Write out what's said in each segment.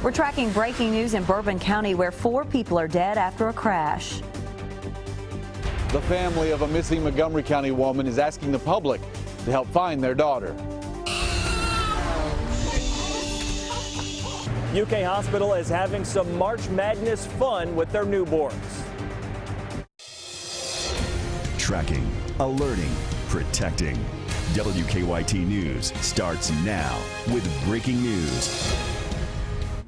We're tracking breaking news in Bourbon County where 4 people are dead after a crash. The family of a missing Montgomery County woman is asking the public to help find their daughter. UK Hospital is having some March Madness fun with their newborns. Tracking, alerting, protecting. WKYT News starts now with breaking news.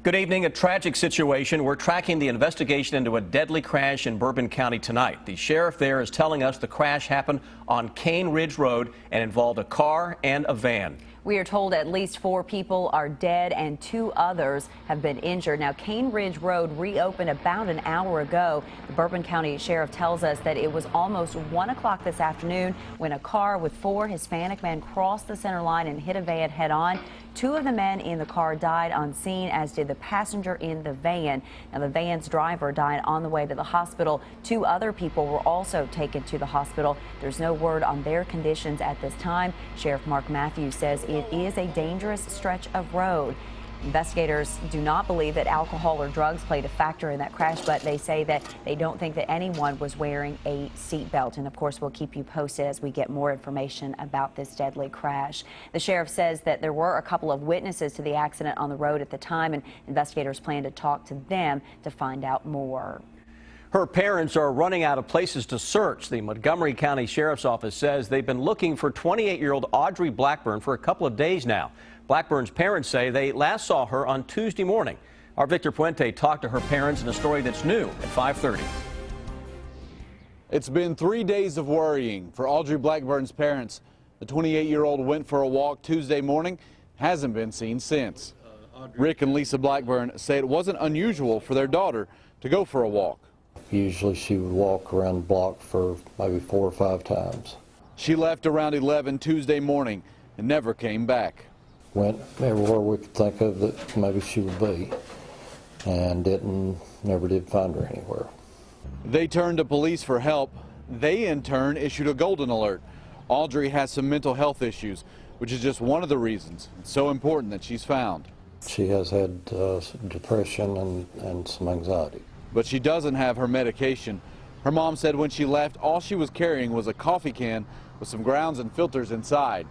Good evening. A tragic situation. We're tracking the investigation into a deadly crash in Bourbon County tonight. The sheriff there is telling us the crash happened on Cane Ridge Road and involved a car and a van. We are told at least 4 people are dead and 2 others have been injured. Now, Cane Ridge Road reopened about an hour ago. The Bourbon County Sheriff tells us that it was almost 1 o'clock this afternoon when a car with 4 Hispanic men crossed the center line and hit a van head on. 2 of the men in the car died on scene, as did the passenger in the van. Now, the van's driver died on the way to the hospital. 2 other people were also taken to the hospital. There's no word on their conditions at this time. Sheriff Mark Matthews says it is a dangerous stretch of road. Investigators do not believe that alcohol or drugs played a factor in that crash, but they say that they don't think that anyone was wearing a seatbelt. And of course, we'll keep you posted as we get more information about this deadly crash. The sheriff says that there were a couple of witnesses to the accident on the road at the time, and investigators plan to talk to them to find out more. Her parents are running out of places to search. The Montgomery County Sheriff's Office says they've been looking for 28-year-old Audrey Blackburn for a couple of days now. Blackburn's parents say they last saw her on Tuesday morning. Our Victor Puente talked to her parents in a story that's new at 5:30. It's been 3 days of worrying for Audrey Blackburn's parents. The 28-year-old went for a walk Tuesday morning, hasn't been seen since. Rick and Lisa Blackburn say it wasn't unusual for their daughter to go for a walk. Usually she would walk around the block for maybe 4 or 5 times. She left around 11 Tuesday morning and never came back. Went everywhere we could think of that maybe she would be, and never did find her anywhere. They turned to police for help. They in turn issued a golden alert. Audrey has some mental health issues, which is just one of the reasons it's so important that she's found. She has had depression and some anxiety. But she doesn't have her medication. Her mom said when she left, all she was carrying was a coffee can with some grounds and filters inside.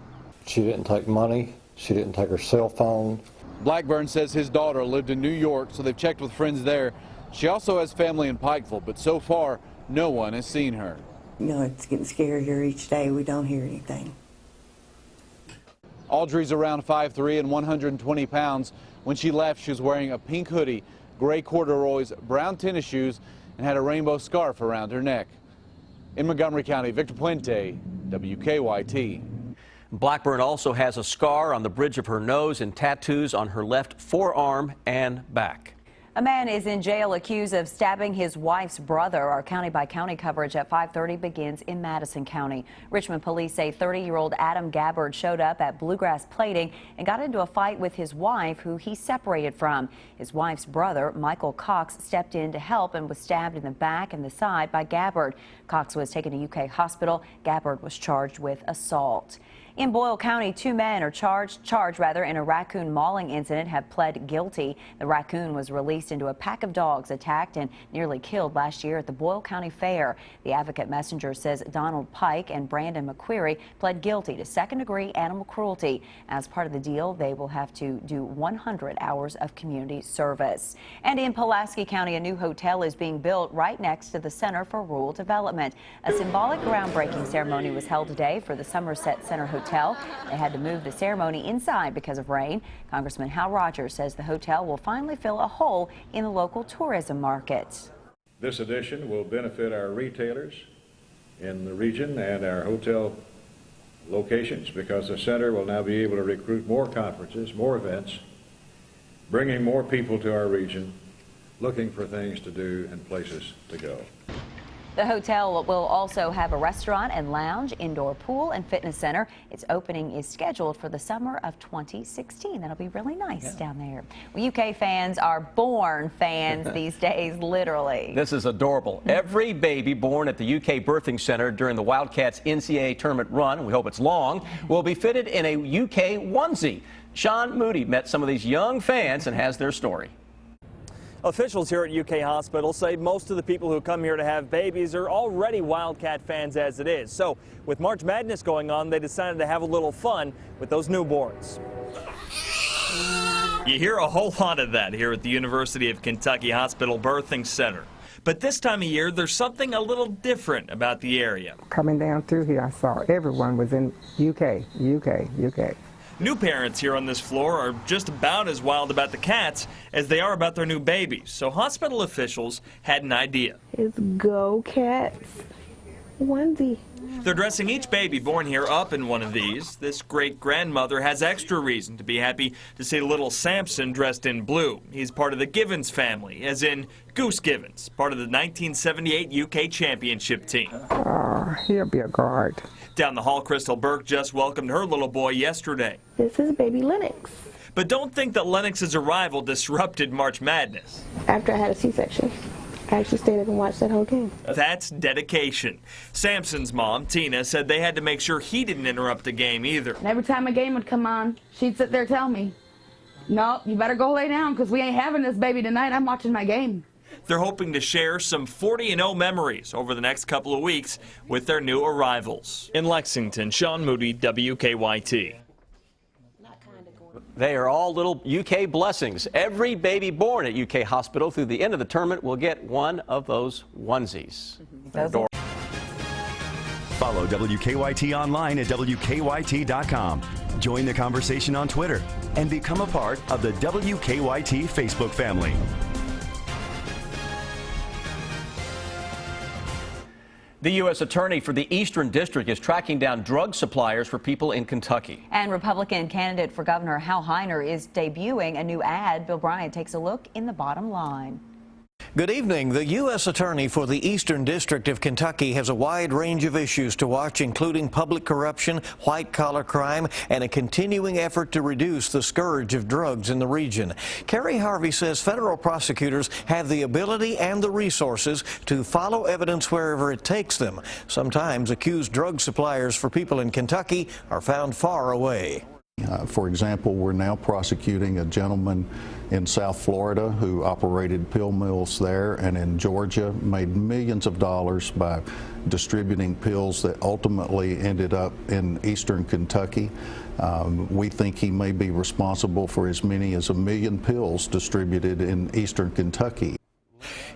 She didn't take money. She didn't take her cell phone. Blackburn says his daughter lived in New York, so they've checked with friends there. She also has family in Pikeville, but so far, no one has seen her. You know, it's getting scarier each day. We don't hear anything. Audrey's around 5'3" and 120 pounds. When she left, she was wearing a pink hoodie, gray corduroys, brown tennis shoes, and had a rainbow scarf around her neck. In Montgomery County, Victor Puente, WKYT. Blackburn also has a scar on the bridge of her nose and tattoos on her left forearm and back. A man is in jail accused of stabbing his wife's brother. Our county-by-county coverage at 5:30 begins in Madison County. Richmond police say 30-year-old Adam Gabbard showed up at Bluegrass Plating and got into a fight with his wife, who he separated from. His wife's brother, Michael Cox, stepped in to help and was stabbed in the back and the side by Gabbard. Cox was taken to UK Hospital. Gabbard was charged with assault. In Boyle County, 2 men are charged in a raccoon mauling incident have pled guilty. The raccoon was released into a pack of dogs attacked and nearly killed last year at the Boyle County Fair. The Advocate Messenger says Donald Pike and Brandon McQuarrie pled guilty to second-degree animal cruelty. As part of the deal, they will have to do 100 hours of community service. And in Pulaski County, a new hotel is being built right next to the Center for Rural Development. A symbolic groundbreaking ceremony was held today for the Somerset Center Hotel. They had to move the ceremony inside because of rain. Congressman Hal Rogers says the hotel will finally fill a hole in the local tourism market. This addition will benefit our retailers in the region and our hotel locations, because the center will now be able to recruit more conferences, more events, bringing more people to our region, looking for things to do and places to go. The hotel will also have a restaurant and lounge, indoor pool and fitness center. Its opening is scheduled for the summer of 2016. That'll be really nice down there. Well, UK fans are born fans these days, literally. This is adorable. Every baby born at the UK Birthing Center during the Wildcats NCAA tournament run, we hope it's long, will be fitted in a UK onesie. Sean Moody met some of these young fans and has their story. Officials here at UK Hospital say most of the people who come here to have babies are already Wildcat fans as it is. So with March Madness going on, they decided to have a little fun with those newborns. You hear a whole lot of that here at the University of Kentucky Hospital Birthing Center. But this time of year, there's something a little different about the area. Coming down through here, I saw everyone was in UK. New parents here on this floor are just about as wild about the cats as they are about their new babies. So hospital officials had an idea. It's Go Cats onesie. They're dressing each baby born here up in one of these. This great-grandmother has extra reason to be happy to see little Samson dressed in blue. He's part of the Givens family, as in Goose Givens, part of the 1978 UK championship team. Oh, he'll be a guard. Down the hall, Crystal Burke just welcomed her little boy yesterday. This is baby Lennox. But don't think that Lennox's arrival disrupted March Madness. After I had a C-section, I actually stayed up and watched that whole game. That's dedication. Samson's mom, Tina, said they had to make sure he didn't interrupt the game either. And every time a game would come on, she'd sit there tell me, no, you better go lay down because we ain't having this baby tonight. I'm watching my game. They're hoping to share some 40-0 memories over the next couple of weeks with their new arrivals. In Lexington, Sean Moody, WKYT. They are all little UK blessings. Every baby born at UK Hospital through the end of the tournament will get one of those onesies. Follow WKYT online at WKYT.com. Join the conversation on Twitter and become a part of the WKYT Facebook family. The U.S. Attorney for the Eastern District is tracking down drug suppliers for people in Kentucky. And Republican candidate for governor Hal Heiner is debuting a new ad. Bill Bryant takes a look in the bottom line. Good evening. The U.S. Attorney for the Eastern District of Kentucky has a wide range of issues to watch, including public corruption, white-collar crime, and a continuing effort to reduce the scourge of drugs in the region. Kerry Harvey says federal prosecutors have the ability and the resources to follow evidence wherever it takes them. Sometimes accused drug suppliers for people in Kentucky are found far away. For example, we're now prosecuting a gentleman in South Florida who operated pill mills there, and in Georgia made millions of dollars by distributing pills that ultimately ended up in eastern Kentucky. We think he may be responsible for as many as 1 million pills distributed in eastern Kentucky.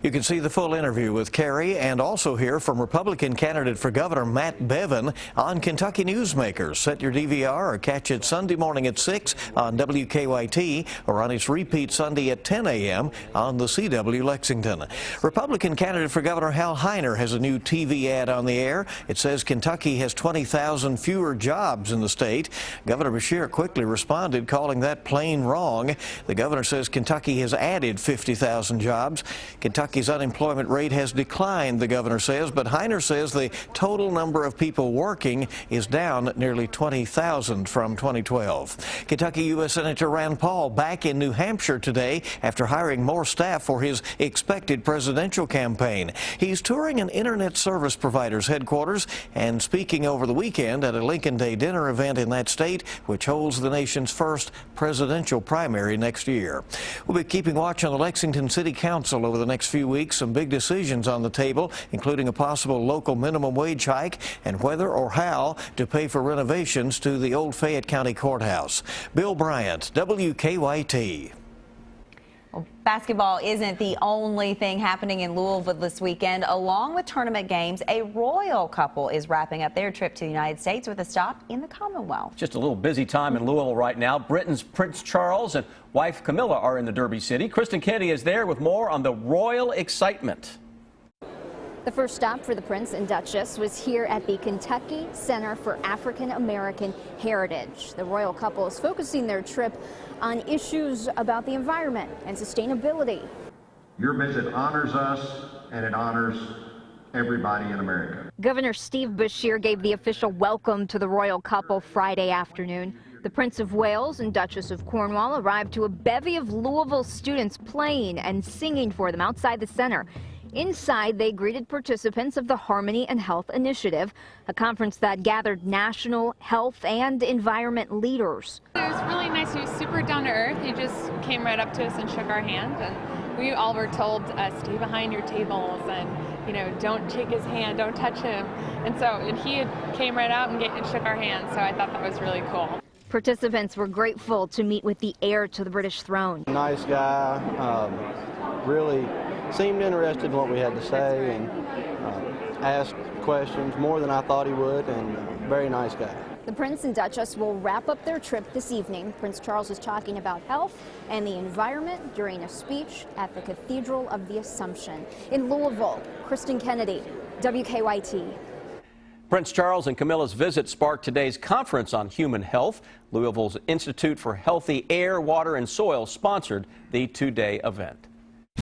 You can see the full interview with Kerry and also hear from Republican candidate for governor Matt Bevin on Kentucky Newsmakers. Set your DVR or catch it Sunday morning at 6 on WKYT or on its repeat Sunday at 10 a.m. on the CW Lexington. Republican candidate for governor Hal Heiner has a new TV ad on the air. It says Kentucky has 20,000 fewer jobs in the state. Governor Beshear quickly responded, calling that plain wrong. The governor says Kentucky has added 50,000 jobs. Kentucky's unemployment rate has declined, the governor says, but Heiner says the total number of people working is down nearly 20,000 from 2012. Kentucky U.S. Senator Rand Paul back in New Hampshire today after hiring more staff for his expected presidential campaign. He's touring an internet service provider's headquarters and speaking over the weekend at a Lincoln Day dinner event in that state, which holds the nation's first presidential primary next year. We'll be keeping watch on the Lexington City Council over the next few weeks. Some big decisions on the table, including a possible local minimum wage hike and whether or how to pay for renovations to the old Fayette County Courthouse. Bill Bryant, WKYT. Well, basketball isn't the only thing happening in Louisville this weekend. Along with tournament games, a royal couple is wrapping up their trip to the United States with a stop in the Commonwealth. Just a little busy time in Louisville right now. Britain's Prince Charles and wife Camilla are in the Derby City. Kristen Kennedy is there with more on the royal excitement. The first stop for the Prince and Duchess was here at the Kentucky Center for African American Heritage. The royal couple is focusing their trip on issues about the environment and sustainability. Your visit honors us, and it honors everybody in America. Governor Steve Beshear gave the official welcome to the royal couple Friday afternoon. The Prince of Wales and Duchess of Cornwall arrived to a bevy of Louisville students playing and singing for them outside the center. Inside, they greeted participants of the Harmony and Health Initiative, a conference that gathered national health and environment leaders. It was really nice. He was super down to earth. He just came right up to us and shook our hand, and we all were told, stay behind your tables and, you know, don't shake his hand, don't touch him. And he came right out and shook our hands, so I thought that was really cool. Participants were grateful to meet with the heir to the British throne. Nice guy, really seemed interested in what we had to say and asked questions more than I thought he would, and very nice guy. The Prince and Duchess will wrap up their trip this evening. Prince Charles is talking about health and the environment during a speech at the Cathedral of the Assumption. In Louisville, Kristen Kennedy, WKYT. Prince Charles and Camilla's visit sparked today's conference on human health. Louisville's Institute for Healthy Air, Water, and Soil sponsored the two-day event.